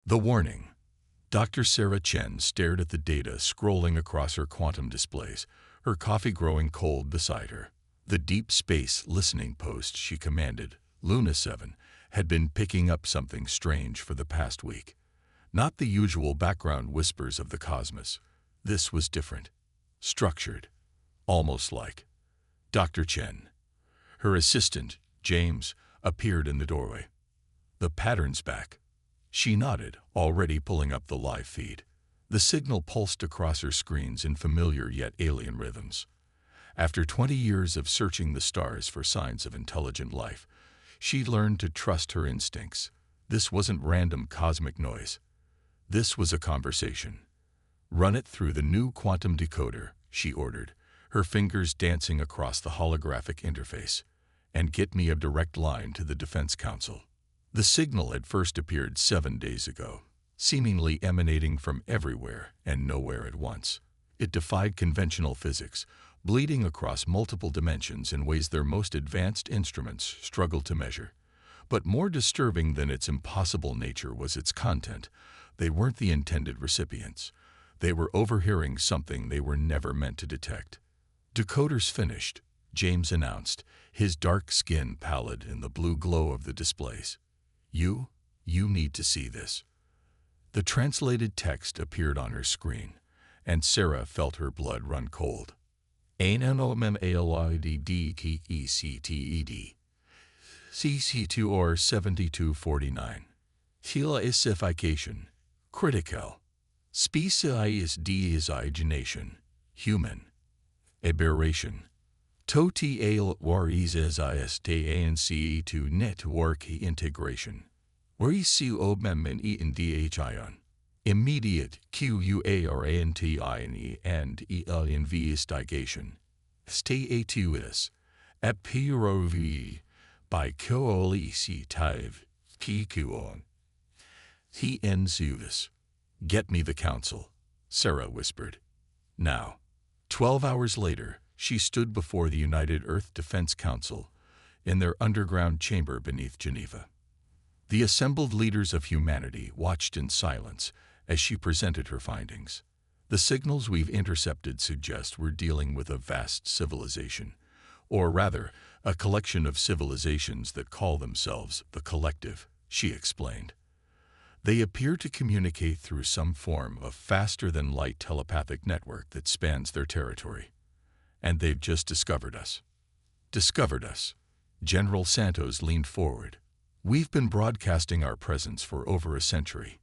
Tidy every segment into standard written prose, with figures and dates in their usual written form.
The warning. Dr. Sarah Chen stared at the data scrolling across her quantum displays, her coffee growing cold beside her. The deep space listening post she commanded, Luna 7, had been picking up something strange for the past week. Not the usual background whispers of the cosmos. This was different. Structured. Almost like. Dr. Chen. Her assistant, James, appeared in the doorway. The pattern's back. She nodded, already pulling up the live feed. The signal pulsed across her screens in familiar yet alien rhythms. After 20 years of searching the stars for signs of intelligent life, she learned to trust her instincts. This wasn't random cosmic noise. This was a conversation. "Run it through the new quantum decoder," she ordered, her fingers dancing across the holographic interface, "and get me a direct line to the Defense Council." The signal had first appeared 7 days ago, seemingly emanating from everywhere and nowhere at once. It defied conventional physics, bleeding across multiple dimensions in ways their most advanced instruments struggled to measure. But more disturbing than its impossible nature was its content. They weren't the intended recipients. They were overhearing something they were never meant to detect. "Decoder's finished," James announced, his dark skin pallid in the blue glow of the displays. You need to see this." The translated text appeared on her screen, and Sarah felt her blood run cold. ANOMMALIDDTECTED CC2 or 7249. Heliosification. Critical. Species deigenation. Human. Aberration. Total WARISISTANCE2 network integration. WARICOMMENDHION. Immediate QUARANTINE and investigation. Statuis. Apirov by coalitive PQON. TNSUVIS. "Get me the council," Sarah whispered. Now. 12 hours later, she stood before the United Earth Defense Council in their underground chamber beneath Geneva. The assembled leaders of humanity watched in silence as she presented her findings. "The signals we've intercepted suggest we're dealing with a vast civilization, or rather, a collection of civilizations that call themselves the Collective," she explained. "They appear to communicate through some form of faster-than-light telepathic network that spans their territory. And they've just discovered us." "Discovered us?" General Santos leaned forward. "We've been broadcasting our presence for over a century."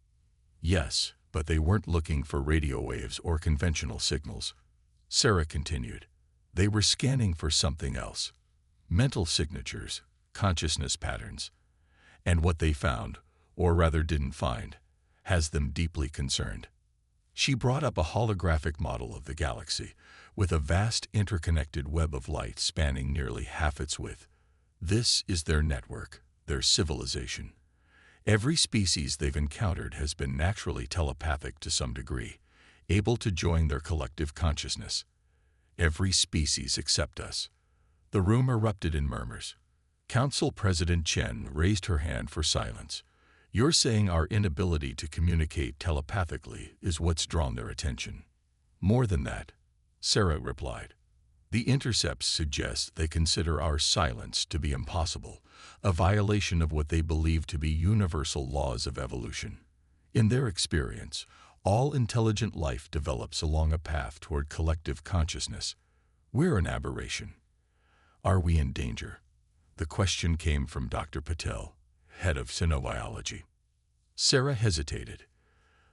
"Yes, but they weren't looking for radio waves or conventional signals," Sarah continued. "They were scanning for something else. Mental signatures, consciousness patterns. And what they found, or rather didn't find, has them deeply concerned." She brought up a holographic model of the galaxy, with a vast interconnected web of light spanning nearly half its width. "This is their network, their civilization. Every species they've encountered has been naturally telepathic to some degree, able to join their collective consciousness. Every species except us." The room erupted in murmurs. Council President Chen raised her hand for silence. "You're saying our inability to communicate telepathically is what's drawn their attention?" "More than that," Sarah replied. "The intercepts suggest they consider our silence to be impossible, a violation of what they believe to be universal laws of evolution. In their experience, all intelligent life develops along a path toward collective consciousness. We're an aberration. Are we in danger?" The question came from Dr. Patel, head of Xenobiology. Sarah hesitated.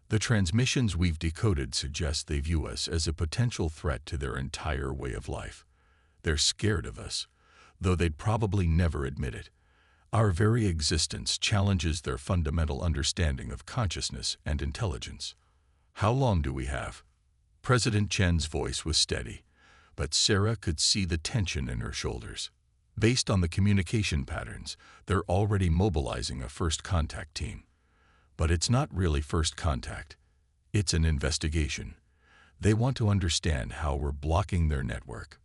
"The transmissions we've decoded suggest they view us as a potential threat to their entire way of life. They're scared of us, though they'd probably never admit it. Our very existence challenges their fundamental understanding of consciousness and intelligence." "How long do we have?" President Chen's voice was steady, but Sarah could see the tension in her shoulders. "Based on the communication patterns, they're already mobilizing a first contact team. But it's not really first contact. It's an investigation. They want to understand how we're blocking their network."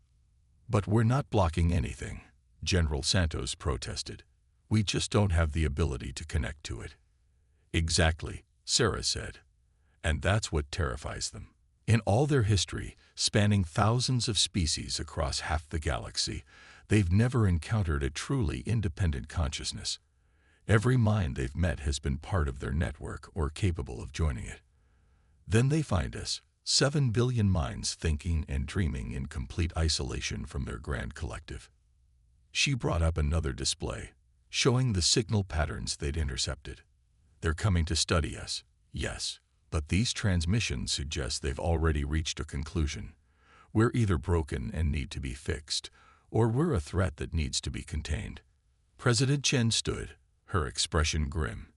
"But we're not blocking anything," General Santos protested. "We just don't have the ability to connect to it." "Exactly," Sarah said. And that's what terrifies them. In all their history, spanning thousands of species across half the galaxy, they've never encountered a truly independent consciousness. Every mind they've met has been part of their network or capable of joining it. Then they find us, 7 billion minds thinking and dreaming in complete isolation from their grand collective. She brought up another display, showing the signal patterns they'd intercepted. They're coming to study us, yes, but these transmissions suggest they've already reached a conclusion. We're either broken and need to be fixed, or we're a threat that needs to be contained. President Chen stood, her expression grim.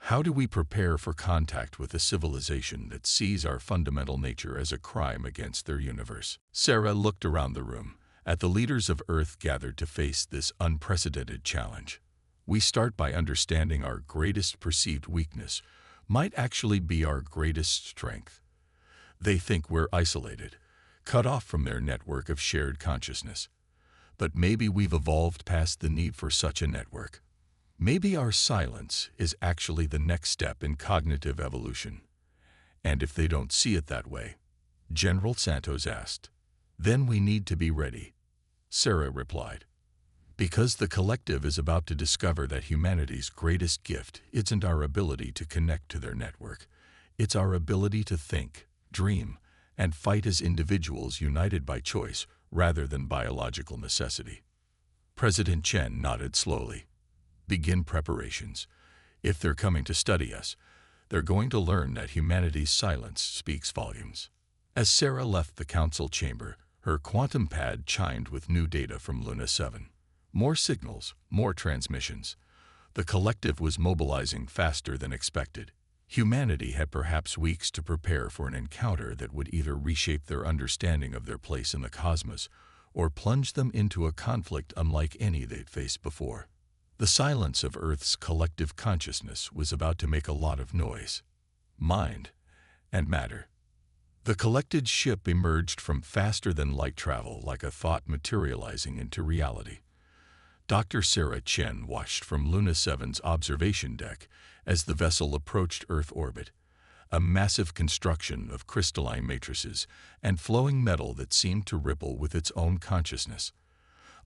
How do we prepare for contact with a civilization that sees our fundamental nature as a crime against their universe? Sarah looked around the room, at the leaders of Earth gathered to face this unprecedented challenge. We start by understanding our greatest perceived weakness might actually be our greatest strength. They think we're isolated, cut off from their network of shared consciousness. But maybe we've evolved past the need for such a network. Maybe our silence is actually the next step in cognitive evolution. And if they don't see it that way, General Santos asked, then we need to be ready. Sarah replied, because the collective is about to discover that humanity's greatest gift isn't our ability to connect to their network. It's our ability to think, dream, and fight as individuals united by choice rather than biological necessity. President Chen nodded slowly. Begin preparations. If they're coming to study us, they're going to learn that humanity's silence speaks volumes. As Sarah left the council chamber, her quantum pad chimed with new data from Luna 7. More signals, more transmissions. The collective was mobilizing faster than expected. Humanity had perhaps weeks to prepare for an encounter that would either reshape their understanding of their place in the cosmos or plunge them into a conflict unlike any they'd faced before. The silence of Earth's collective consciousness was about to make a lot of noise. Mind and matter. The collected ship emerged from faster-than-light travel like a thought materializing into reality. Dr. Sarah Chen watched from Luna 7's observation deck as the vessel approached Earth orbit, a massive construction of crystalline matrices and flowing metal that seemed to ripple with its own consciousness.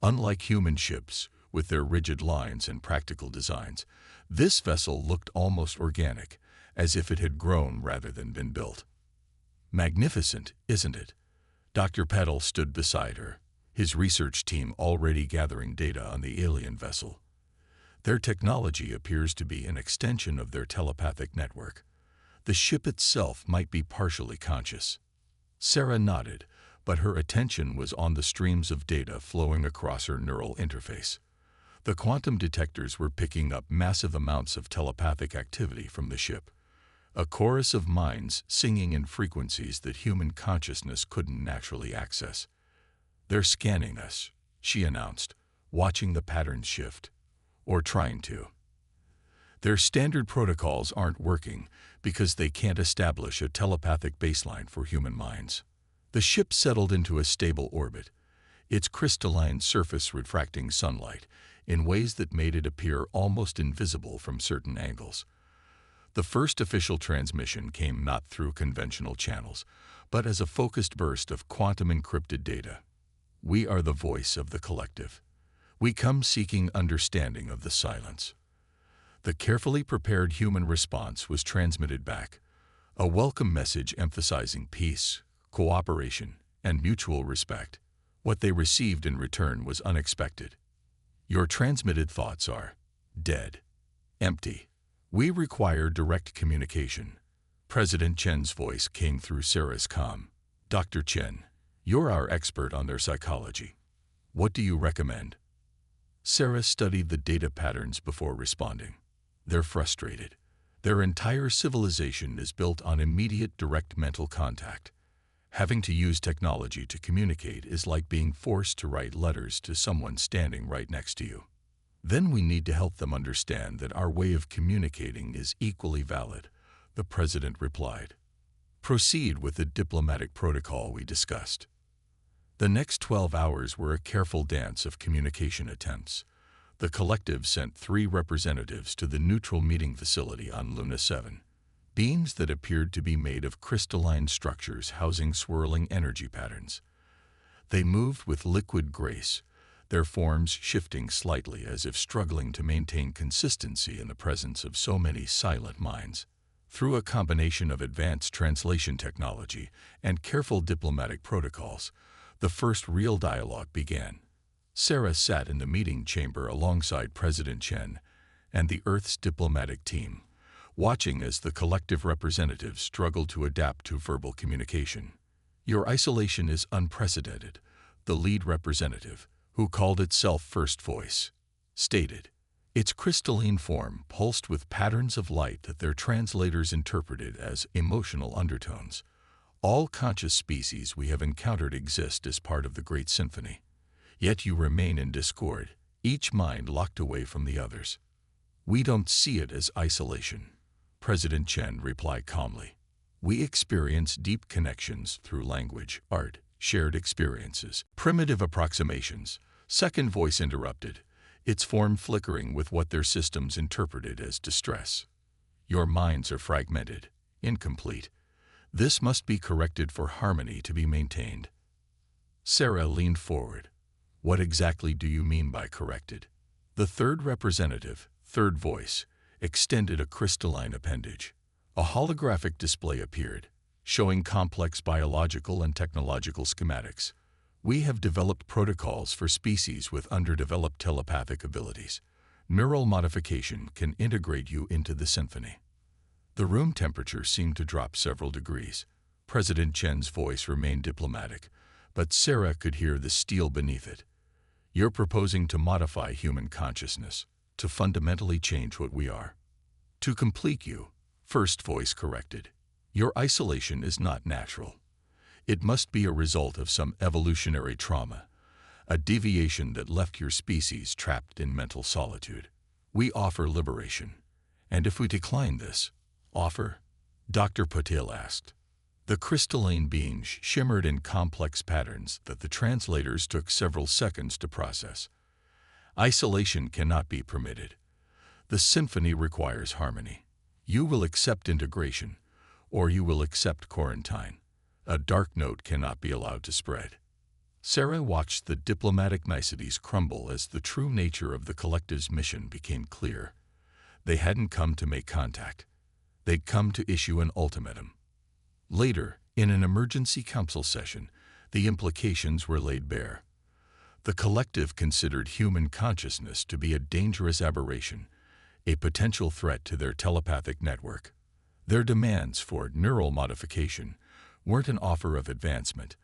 Unlike human ships, with their rigid lines and practical designs, this vessel looked almost organic, as if it had grown rather than been built. Magnificent, isn't it? Dr. Petal stood beside her, his research team already gathering data on the alien vessel. Their technology appears to be an extension of their telepathic network. The ship itself might be partially conscious. Sarah nodded, but her attention was on the streams of data flowing across her neural interface. The quantum detectors were picking up massive amounts of telepathic activity from the ship, a chorus of minds singing in frequencies that human consciousness couldn't naturally access. They're scanning us, she announced, watching the patterns shift, or trying to. Their standard protocols aren't working because they can't establish a telepathic baseline for human minds. The ship settled into a stable orbit, its crystalline surface refracting sunlight in ways that made it appear almost invisible from certain angles. The first official transmission came not through conventional channels, but as a focused burst of quantum-encrypted data. We are the voice of the collective. We come seeking understanding of the silence. The carefully prepared human response was transmitted back, a welcome message emphasizing peace, cooperation, and mutual respect. What they received in return was unexpected. Your transmitted thoughts are dead, empty. We require direct communication. President Chen's voice came through Sarah's comm. Dr. Chen, you're our expert on their psychology. What do you recommend? Sarah studied the data patterns before responding. They're frustrated. Their entire civilization is built on immediate direct mental contact. Having to use technology to communicate is like being forced to write letters to someone standing right next to you. Then we need to help them understand that our way of communicating is equally valid, the president replied. Proceed with the diplomatic protocol we discussed. The next 12 hours were a careful dance of communication attempts. The collective sent 3 representatives to the neutral meeting facility on Luna 7. beams that appeared to be made of crystalline structures housing swirling energy patterns. They moved with liquid grace, their forms shifting slightly as if struggling to maintain consistency in the presence of so many silent minds. Through a combination of advanced translation technology and careful diplomatic protocols, the first real dialogue began. Sarah sat in the meeting chamber alongside President Chen and the Earth's diplomatic team, watching as the collective representatives struggled to adapt to verbal communication. "Your isolation is unprecedented," the lead representative, who called itself First Voice, stated. Its crystalline form pulsed with patterns of light that their translators interpreted as emotional undertones. "All conscious species we have encountered exist as part of the Great Symphony. Yet you remain in discord, each mind locked away from the others. We don't see it as isolation," President Chen replied calmly. "We experience deep connections through language, art, shared experiences, primitive approximations." Second Voice interrupted, its form flickering with what their systems interpreted as distress. "Your minds are fragmented, incomplete. This must be corrected for harmony to be maintained." Sarah leaned forward. "What exactly do you mean by corrected?" The third representative, Third Voice, extended a crystalline appendage. A holographic display appeared, showing complex biological and technological schematics. "We have developed protocols for species with underdeveloped telepathic abilities. Neural modification can integrate you into the symphony." The room temperature seemed to drop several degrees. President Chen's voice remained diplomatic, but Sarah could hear the steel beneath it. "You're proposing to modify human consciousness, to fundamentally change what we are." "To complete you," First Voice corrected. "Your isolation is not natural. It must be a result of some evolutionary trauma, a deviation that left your species trapped in mental solitude. We offer liberation. And if we decline this offer?" Dr. Patel asked. The crystalline beams shimmered in complex patterns that the translators took several seconds to process. "Isolation cannot be permitted. The symphony requires harmony. You will accept integration, or you will accept quarantine. A dark note cannot be allowed to spread." Sarah watched the diplomatic niceties crumble as the true nature of the collective's mission became clear. They hadn't come to make contact. They'd come to issue an ultimatum. Later, in an emergency council session, the implications were laid bare. The collective considered human consciousness to be a dangerous aberration, a potential threat to their telepathic network. Their demands for neural modification weren't an offer of advancement,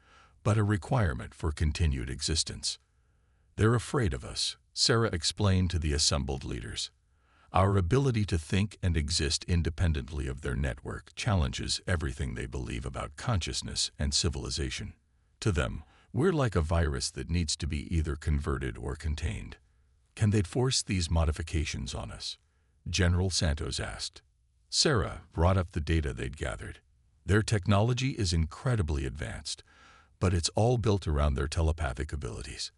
but a requirement for continued existence. "They're afraid of us," Sarah explained to the assembled leaders. "Our ability to think and exist independently of their network challenges everything they believe about consciousness and civilization. To them, we're like a virus that needs to be either converted or contained." "Can they force these modifications on us?" General Santos asked. Sarah brought up the data they'd gathered. "Their technology is incredibly advanced, but it's all built around their telepathic abilities.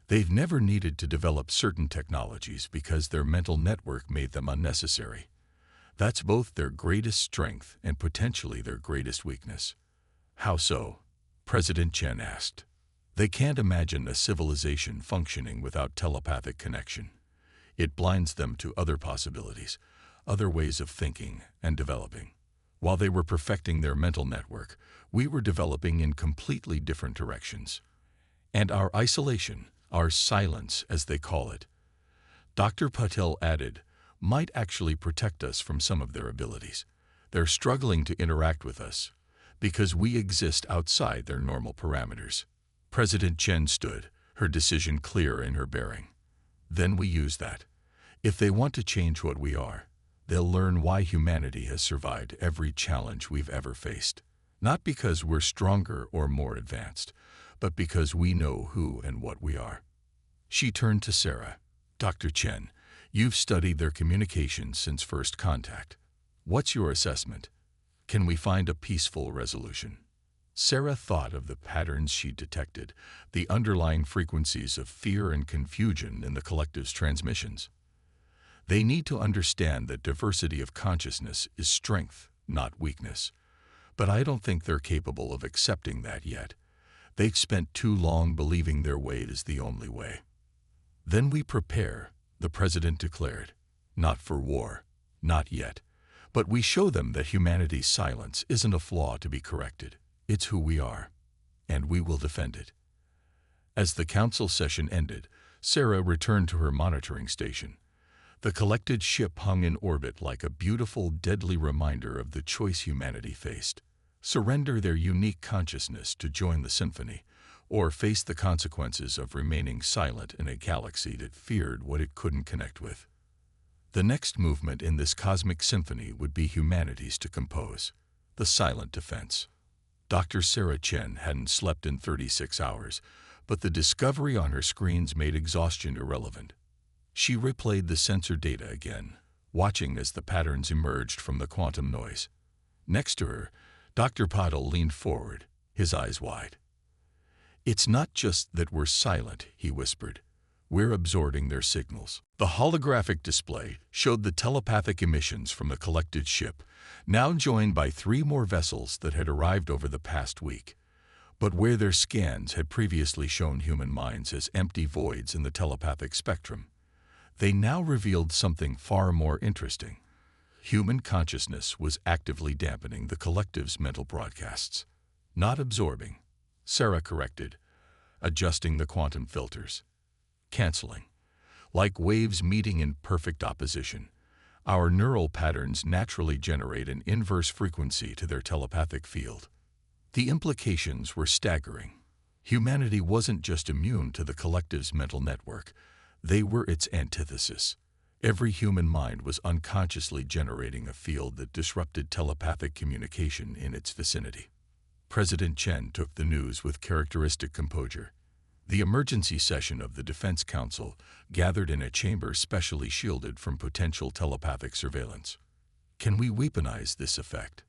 They've never needed to develop certain technologies because their mental network made them unnecessary. That's both their greatest strength and potentially their greatest weakness." "How so?" President Chen asked. "They can't imagine a civilization functioning without telepathic connection. It blinds them to other possibilities, other ways of thinking and developing. While they were perfecting their mental network, we were developing in completely different directions. And our isolation, our silence as they call it," Dr. Patel added, "might actually protect us from some of their abilities. They're struggling to interact with us because we exist outside their normal parameters." President Chen stood, her decision clear in her bearing. "Then we use that. If they want to change what we are, they'll learn why humanity has survived every challenge we've ever faced. Not because we're stronger or more advanced, but because we know who and what we are." She turned to Sarah. "Dr. Chen, you've studied their communications since first contact. What's your assessment? Can we find a peaceful resolution?" Sarah thought of the patterns she detected, the underlying frequencies of fear and confusion in the collective's transmissions. "They need to understand that diversity of consciousness is strength, not weakness. But I don't think they're capable of accepting that yet. They've spent too long believing their way is the only way. Then we prepare, the president declared. Not for war, not yet. But we show them that humanity's silence isn't a flaw to be corrected. It's who we are. And we will defend it. As the council session ended, Sarah returned to her monitoring station. The collected ship hung in orbit like a beautiful, deadly reminder of the choice humanity faced. Surrender their unique consciousness to join the symphony, or face the consequences of remaining silent in a galaxy that feared what it couldn't connect with. The next movement in this cosmic symphony would be humanity's to compose, the silent defense. Dr. Sarah Chen hadn't slept in 36 hours, but the discovery on her screens made exhaustion irrelevant. She replayed the sensor data again, watching as the patterns emerged from the quantum noise. Next to her, Dr. Patil leaned forward, his eyes wide. "It's not just that we're silent," he whispered. "We're absorbing their signals." The holographic display showed the telepathic emissions from the collected ship, now joined by 3 more vessels that had arrived over the past week. But where their scans had previously shown human minds as empty voids in the telepathic spectrum, they now revealed something far more interesting. Human consciousness was actively dampening the collective's mental broadcasts. Not absorbing, Sarah corrected, adjusting the quantum filters. Canceling. Like waves meeting in perfect opposition, our neural patterns naturally generate an inverse frequency to their telepathic field. The implications were staggering. Humanity wasn't just immune to the collective's mental network, they were its antithesis. Every human mind was unconsciously generating a field that disrupted telepathic communication in its vicinity. President Chen took the news with characteristic composure. The emergency session of the Defense Council gathered in a chamber specially shielded from potential telepathic surveillance. "Can we weaponize this effect?"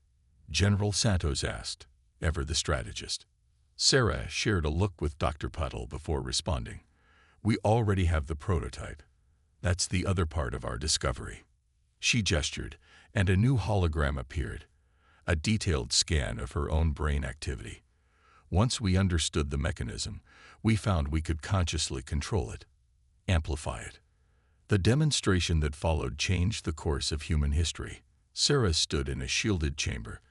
General Santos asked, ever the strategist. Sarah shared a look with Dr. Patil before responding. "We already have the prototype. That's the other part of our discovery." She gestured, and a new hologram appeared, a detailed scan of her own brain activity. Once we understood the mechanism, we found we could consciously control it, amplify it. The demonstration that followed changed the course of human history. Sarah stood in a shielded chamber,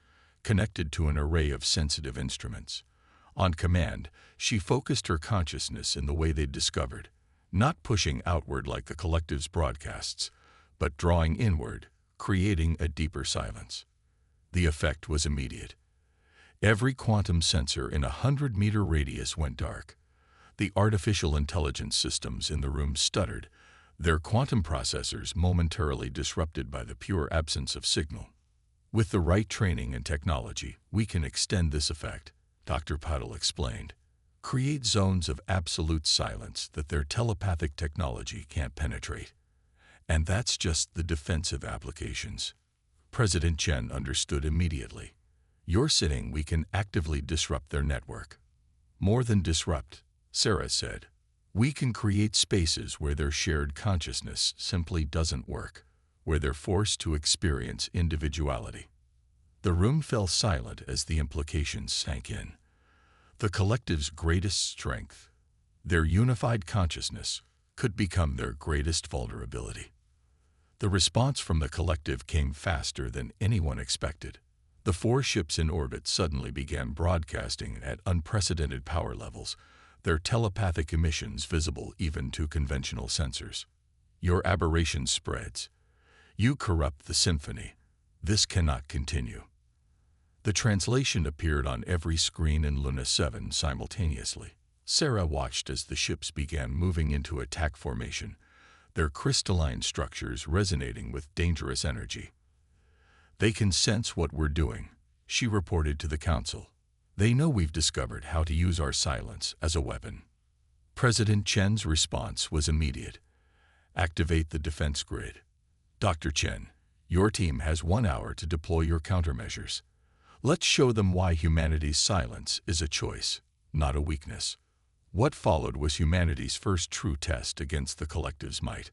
connected to an array of sensitive instruments. On command, she focused her consciousness in the way they'd discovered, not pushing outward like the collective's broadcasts, but drawing inward, creating a deeper silence. The effect was immediate. Every quantum sensor in a 100-meter radius went dark. The artificial intelligence systems in the room stuttered, their quantum processors momentarily disrupted by the pure absence of signal. "With the right training and technology, we can extend this effect," Dr. Patil explained. "Create zones of absolute silence that their telepathic technology can't penetrate. And that's just the defensive applications." President Chen understood immediately. "You're saying we can actively disrupt their network." "More than disrupt," Sarah said. "We can create spaces where their shared consciousness simply doesn't work, where they're forced to experience individuality." The room fell silent as the implications sank in. The collective's greatest strength, their unified consciousness, could become their greatest vulnerability. The response from the collective came faster than anyone expected. The 4 ships in orbit suddenly began broadcasting at unprecedented power levels, their telepathic emissions visible even to conventional sensors. "Your aberration spreads. You corrupt the symphony. This cannot continue." The translation appeared on every screen in Luna 7 simultaneously. Sarah watched as the ships began moving into attack formation, their crystalline structures resonating with dangerous energy. "They can sense what we're doing," she reported to the council. "They know we've discovered how to use our silence as a weapon." President Chen's response was immediate. "Activate the defense grid. Dr. Chen, your team has 1 hour to deploy your countermeasures. Let's show them why humanity's silence is a choice, not a weakness." What followed was humanity's first true test against the collective's might.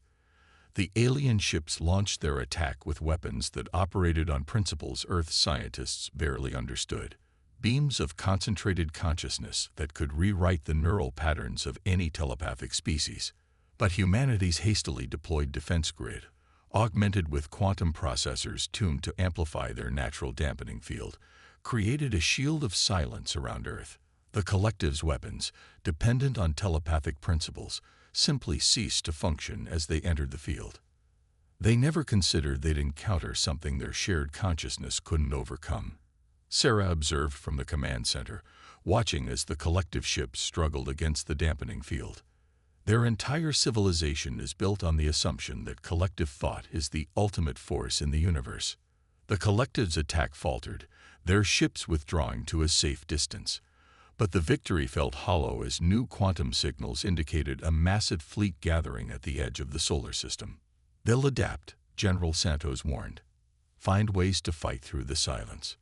The alien ships launched their attack with weapons that operated on principles Earth scientists barely understood. Beams of concentrated consciousness that could rewrite the neural patterns of any telepathic species. But humanity's hastily deployed defense grid, augmented with quantum processors tuned to amplify their natural dampening field, created a shield of silence around Earth. The collective's weapons, dependent on telepathic principles, simply ceased to function as they entered the field. They never considered they'd encounter something their shared consciousness couldn't overcome. Sarah observed from the command center, watching as the collective ships struggled against the dampening field. Their entire civilization is built on the assumption that collective thought is the ultimate force in the universe. The collective's attack faltered, their ships withdrawing to a safe distance. But the victory felt hollow as new quantum signals indicated a massive fleet gathering at the edge of the solar system. "They'll adapt," General Santos warned. "Find ways to fight through the silence."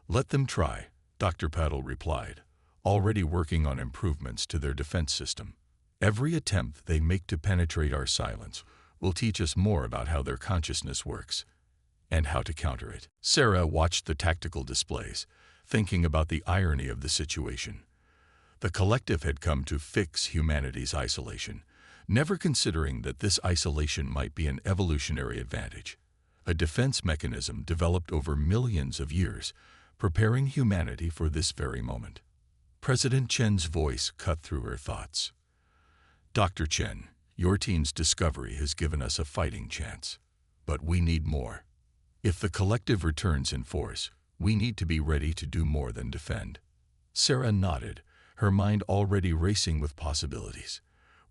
"Let them try," Dr. Paddle replied, already working on improvements to their defense system. "Every attempt they make to penetrate our silence will teach us more about how their consciousness works and how to counter it." Sarah watched the tactical displays, thinking about the irony of the situation. The collective had come to fix humanity's isolation, never considering that this isolation might be an evolutionary advantage, a defense mechanism developed over millions of years, preparing humanity for this very moment. President Chen's voice cut through her thoughts. "Dr. Chen, your team's discovery has given us a fighting chance. But we need more. If the collective returns in force, we need to be ready to do more than defend." Sarah nodded, her mind already racing with possibilities.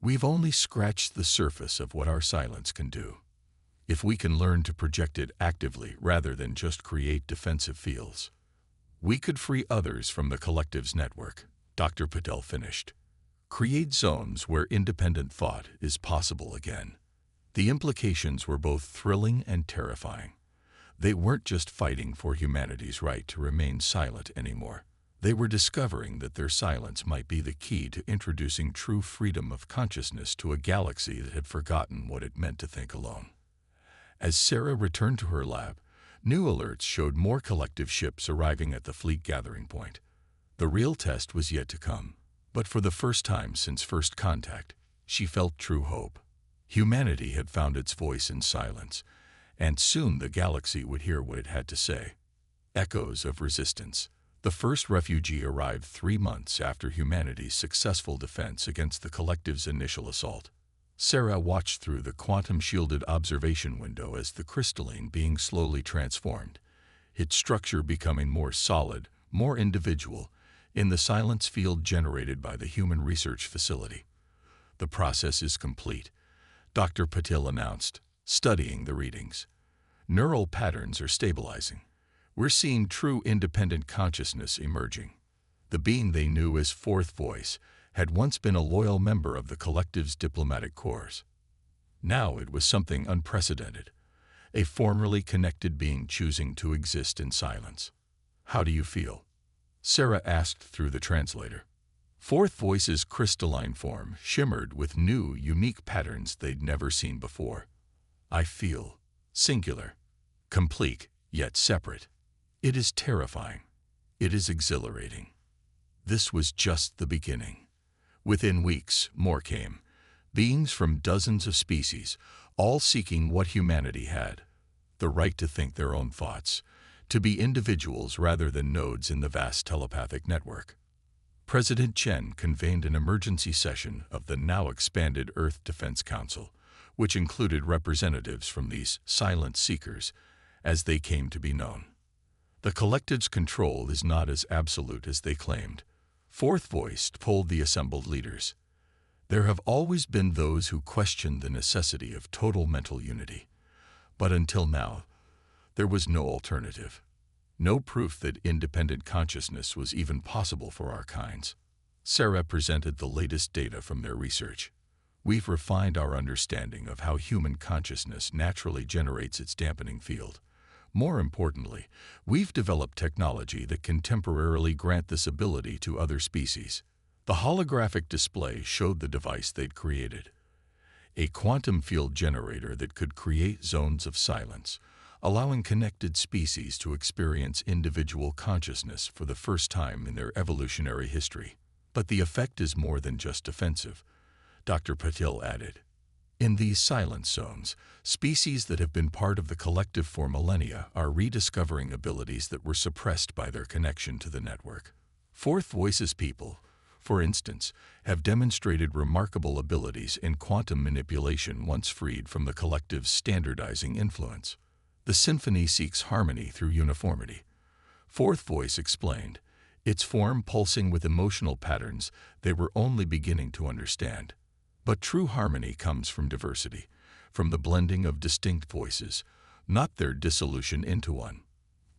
"We've only scratched the surface of what our silence can do. If we can learn to project it actively rather than just create defensive fields, we could free others from the collective's network," Dr. Patel finished. "Create zones where independent thought is possible again." The implications were both thrilling and terrifying. They weren't just fighting for humanity's right to remain silent anymore. They were discovering that their silence might be the key to introducing true freedom of consciousness to a galaxy that had forgotten what it meant to think alone. As Sarah returned to her lab, new alerts showed more collective ships arriving at the fleet gathering point. The real test was yet to come, but for the first time since first contact, she felt true hope. Humanity had found its voice in silence, and soon the galaxy would hear what it had to say. Echoes of resistance. The first refugee arrived 3 months after humanity's successful defense against the collective's initial assault. Sarah watched through the quantum-shielded observation window as the crystalline being slowly transformed, its structure becoming more solid, more individual, in the silence field generated by the Human Research Facility. "The process is complete," Dr. Patil announced, studying the readings. "Neural patterns are stabilizing. We're seeing true independent consciousness emerging." The being they knew as Fourth Voice had once been a loyal member of the collective's diplomatic corps. Now it was something unprecedented, a formerly connected being choosing to exist in silence. "How do you feel?" Sarah asked through the translator. Fourth Voice's crystalline form shimmered with new, unique patterns they'd never seen before. "I feel singular, complete, yet separate. It is terrifying. It is exhilarating." This was just the beginning. Within weeks, more came. Beings from dozens of species, all seeking what humanity had: the right to think their own thoughts, to be individuals rather than nodes in the vast telepathic network. President Chen convened an emergency session of the now expanded Earth Defense Council, which included representatives from these silent seekers, as they came to be known. The collective's control is not as absolute as they claimed. Fourth Voice told the assembled leaders. There have always been those who questioned the necessity of total mental unity. But until now, there was no alternative. No proof that independent consciousness was even possible for our kinds. Sarah presented the latest data from their research. "We've refined our understanding of how human consciousness naturally generates its dampening field. More importantly, we've developed technology that can temporarily grant this ability to other species." The holographic display showed the device they'd created. a quantum field generator that could create zones of silence, allowing connected species to experience individual consciousness for the first time in their evolutionary history. But the effect is more than just defensive, Dr. Patil added. In these silence zones, species that have been part of the collective for millennia are rediscovering abilities that were suppressed by their connection to the network. Fourth Voices people, for instance, have demonstrated remarkable abilities in quantum manipulation once freed from the collective's standardizing influence. The symphony seeks harmony through uniformity. Fourth Voice explained, its form pulsing with emotional patterns they were only beginning to understand. But true harmony comes from diversity, from the blending of distinct voices, not their dissolution into one.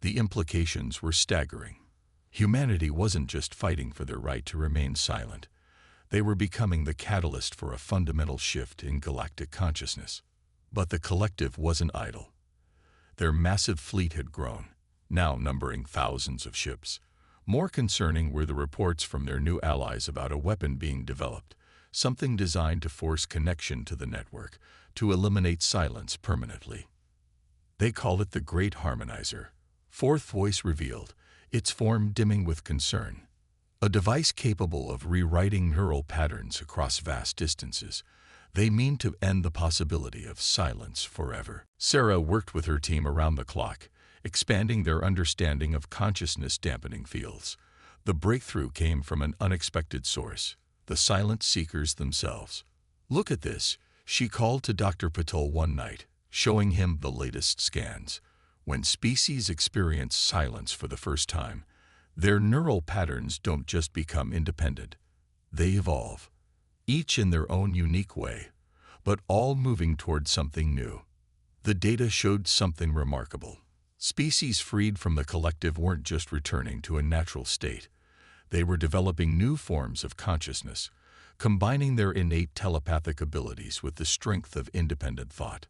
The implications were staggering. Humanity wasn't just fighting for their right to remain silent. They were becoming the catalyst for a fundamental shift in galactic consciousness. But the collective wasn't idle. Their massive fleet had grown, now numbering thousands of ships. More concerning were the reports from their new allies about a weapon being developed, something designed to force connection to the network, to eliminate silence permanently. They call it the Great Harmonizer. Fourth Voice revealed, its form dimming with concern. A device capable of rewriting neural patterns across vast distances. They mean to end the possibility of silence forever. Sarah worked with her team around the clock, expanding their understanding of consciousness-dampening fields. The breakthrough came from an unexpected source, the silent seekers themselves. Look at this, she called to Dr. Patil one night, showing him the latest scans. When species experience silence for the first time, their neural patterns don't just become independent. They evolve, each in their own unique way, but all moving toward something new. The data showed something remarkable. Species freed from the collective weren't just returning to a natural state. They were developing new forms of consciousness, combining their innate telepathic abilities with the strength of independent thought.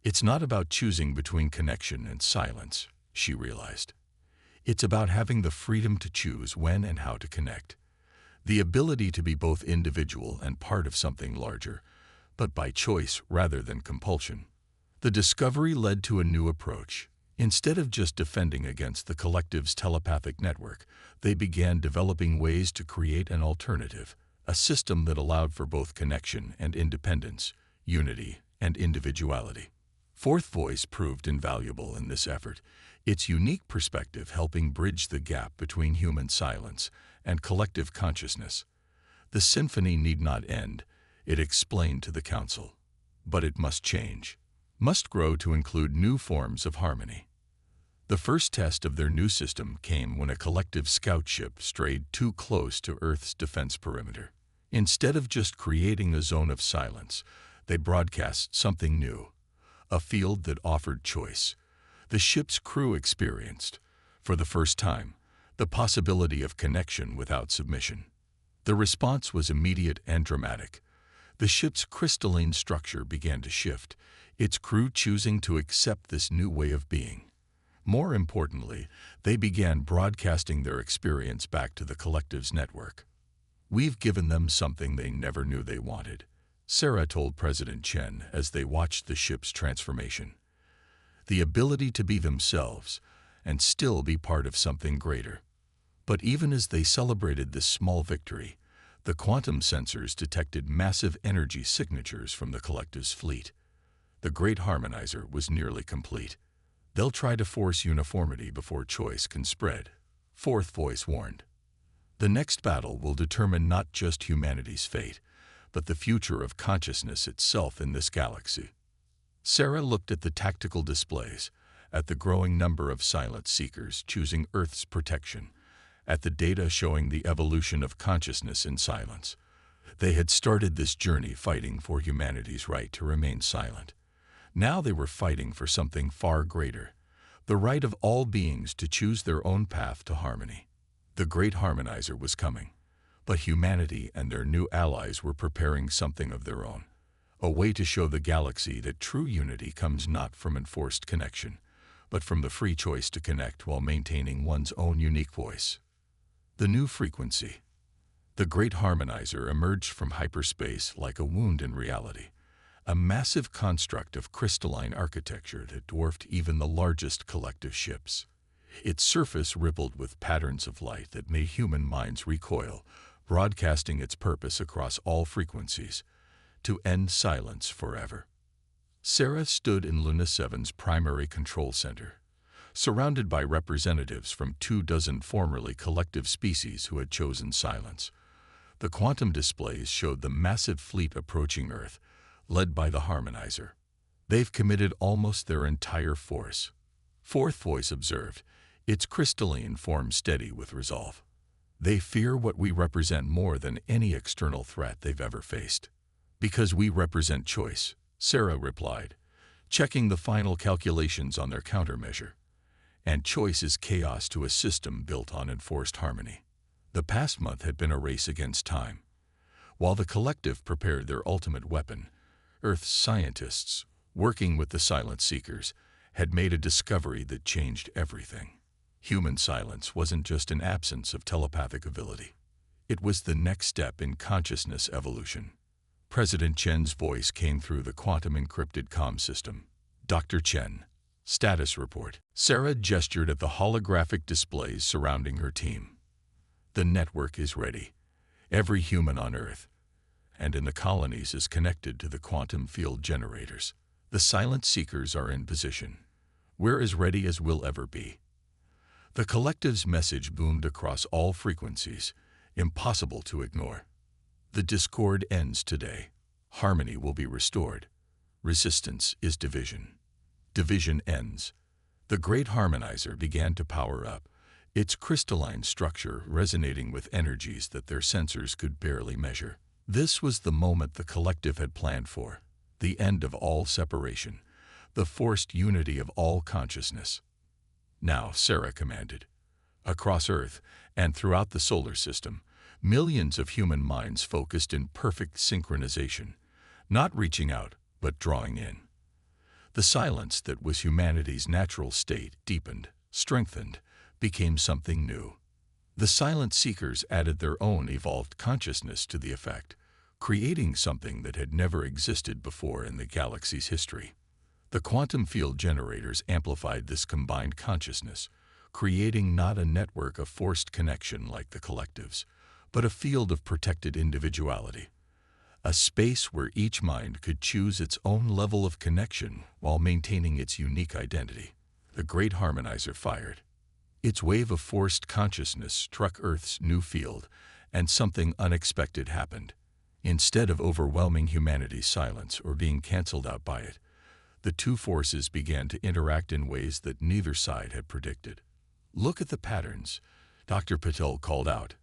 It's not about choosing between connection and silence, she realized. It's about having the freedom to choose when and how to connect. The ability to be both individual and part of something larger, but by choice rather than compulsion. The discovery led to a new approach. Instead of just defending against the collective's telepathic network, they began developing ways to create an alternative, a system that allowed for both connection and independence, unity and individuality. Fourth Voice proved invaluable in this effort, its unique perspective helping bridge the gap between human silence and collective consciousness. The symphony need not end, it explained to the council. But it must change, must grow to include new forms of harmony. The first test of their new system came when a collective scout ship strayed too close to Earth's defense perimeter. Instead of just creating a zone of silence, they broadcast something new, a field that offered choice. The ship's crew experienced, for the first time, the possibility of connection without submission. The response was immediate and dramatic. The ship's crystalline structure began to shift, its crew choosing to accept this new way of being. More importantly, they began broadcasting their experience back to the collective's network. We've given them something they never knew they wanted, Sarah told President Chen as they watched the ship's transformation. The ability to be themselves and still be part of something greater. But even as they celebrated this small victory, the quantum sensors detected massive energy signatures from the collective's fleet. The Great Harmonizer was nearly complete. They'll try to force uniformity before choice can spread, Fourth Voice warned. The next battle will determine not just humanity's fate, but the future of consciousness itself in this galaxy. Sarah looked at the tactical displays, at the growing number of silent seekers choosing Earth's protection, at the data showing the evolution of consciousness in silence. They had started this journey fighting for humanity's right to remain silent. Now they were fighting for something far greater, the right of all beings to choose their own path to harmony. The Great Harmonizer was coming, but humanity and their new allies were preparing something of their own, a way to show the galaxy that true unity comes not from enforced connection, but from the free choice to connect while maintaining one's own unique voice. The new frequency. The Great Harmonizer emerged from hyperspace like a wound in reality. a massive construct of crystalline architecture that dwarfed even the largest collective ships. Its surface rippled with patterns of light that made human minds recoil, broadcasting its purpose across all frequencies, to end silence forever. Sarah stood in Luna 7's primary control center, surrounded by representatives from 24 formerly collective species who had chosen silence. The quantum displays showed the massive fleet approaching Earth, led by the Harmonizer. They've committed almost their entire force. Fourth voice observed, its crystalline form steady with resolve. They fear what we represent more than any external threat they've ever faced. Because we represent choice, Sarah replied, checking the final calculations on their countermeasure. And choice is chaos to a system built on enforced harmony. The past month had been a race against time. While the collective prepared their ultimate weapon, Earth's scientists, working with the Silence Seekers, had made a discovery that changed everything. Human silence wasn't just an absence of telepathic ability. It was the next step in consciousness evolution. President Chen's voice came through the quantum-encrypted comm system. Dr. Chen. Status report. Sarah gestured at the holographic displays surrounding her team. The network is ready. Every human on Earth and in the colonies is connected to the quantum field generators. The Silent Seekers are in position. We're as ready as we'll ever be. The collective's message boomed across all frequencies, impossible to ignore. The discord ends today. Harmony will be restored. Resistance is division. Division ends. The great harmonizer began to power up, its crystalline structure resonating with energies that their sensors could barely measure. This was the moment the collective had planned for, the end of all separation, the forced unity of all consciousness. Now, Sarah commanded. Across Earth and throughout the solar system, millions of human minds focused in perfect synchronization, not reaching out, but drawing in. The silence that was humanity's natural state deepened, strengthened, became something new. The Silent Seekers added their own evolved consciousness to the effect, creating something that had never existed before in the galaxy's history. The quantum field generators amplified this combined consciousness, creating not a network of forced connection like the collectives, but a field of protected individuality. A space where each mind could choose its own level of connection while maintaining its unique identity. The great harmonizer fired. Its wave of forced consciousness struck Earth's new field, and something unexpected happened. Instead of overwhelming humanity's silence or being canceled out by it, the two forces began to interact in ways that neither side had predicted. "Look at the patterns," Dr. Patel called out,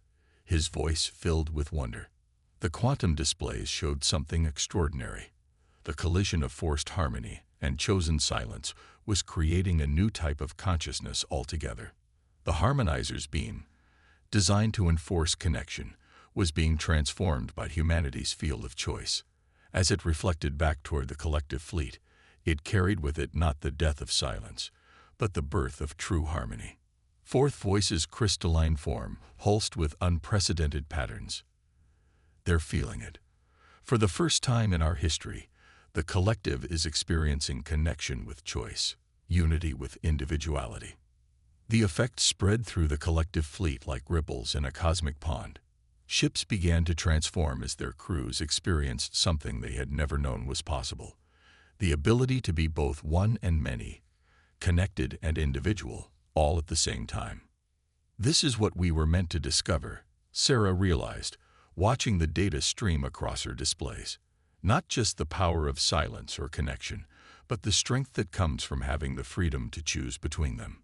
his voice filled with wonder. The quantum displays showed something extraordinary. The collision of forced harmony and chosen silence was creating a new type of consciousness altogether. The harmonizer's beam, designed to enforce connection, was being transformed by humanity's field of choice. As it reflected back toward the collective fleet, it carried with it not the death of silence, but the birth of true harmony. Fourth voice's crystalline form, pulsed with unprecedented patterns. They're feeling it. For the first time in our history, the collective is experiencing connection with choice, unity with individuality. The effect spread through the collective fleet like ripples in a cosmic pond. Ships began to transform as their crews experienced something they had never known was possible: the ability to be both one and many, connected and individual, all at the same time. This is what we were meant to discover, Sarah realized, watching the data stream across her displays. Not just the power of silence or connection, but the strength that comes from having the freedom to choose between them.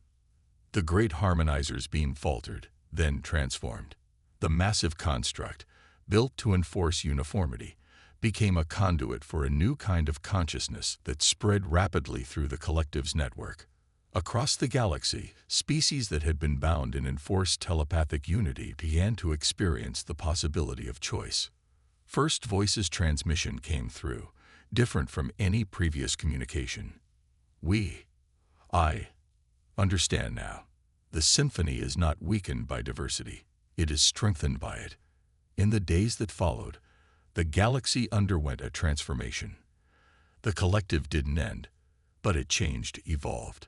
The great harmonizer's beam faltered, then transformed. The massive construct, built to enforce uniformity, became a conduit for a new kind of consciousness that spread rapidly through the collective's network. Across the galaxy, species that had been bound in enforced telepathic unity began to experience the possibility of choice. First Voice's transmission came through, different from any previous communication. I understand now. The symphony is not weakened by diversity. It is strengthened by it. In the days that followed, the galaxy underwent a transformation. The collective didn't end, but it changed, evolved.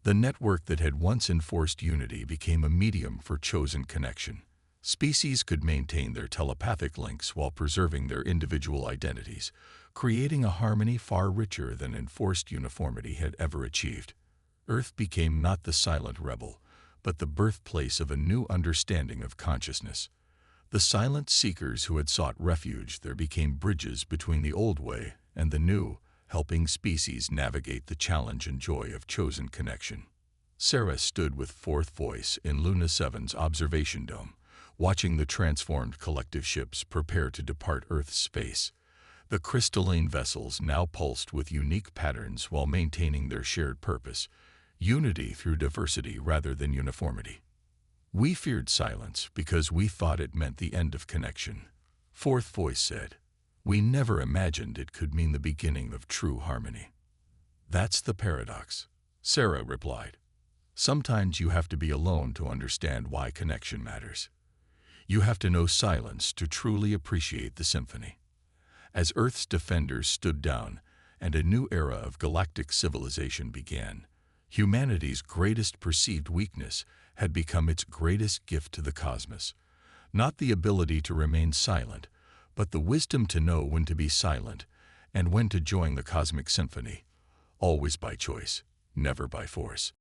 The network that had once enforced unity became a medium for chosen connection. Species could maintain their telepathic links while preserving their individual identities, creating a harmony far richer than enforced uniformity had ever achieved. Earth became not the silent rebel, but the birthplace of a new understanding of consciousness. The silent seekers who had sought refuge there became bridges between the old way and the new, helping species navigate the challenge and joy of chosen connection. Sarah stood with fourth voice in Luna 7's observation dome, watching the transformed collective ships prepare to depart Earth's space. The crystalline vessels now pulsed with unique patterns while maintaining their shared purpose, unity through diversity rather than uniformity. We feared silence because we thought it meant the end of connection. Fourth voice said, "We never imagined it could mean the beginning of true harmony." "That's the paradox," Sarah replied. "Sometimes you have to be alone to understand why connection matters. You have to know silence to truly appreciate the symphony." As Earth's defenders stood down and a new era of galactic civilization began, humanity's greatest perceived weakness had become its greatest gift to the cosmos. Not the ability to remain silent, but the wisdom to know when to be silent and when to join the cosmic symphony, always by choice, never by force.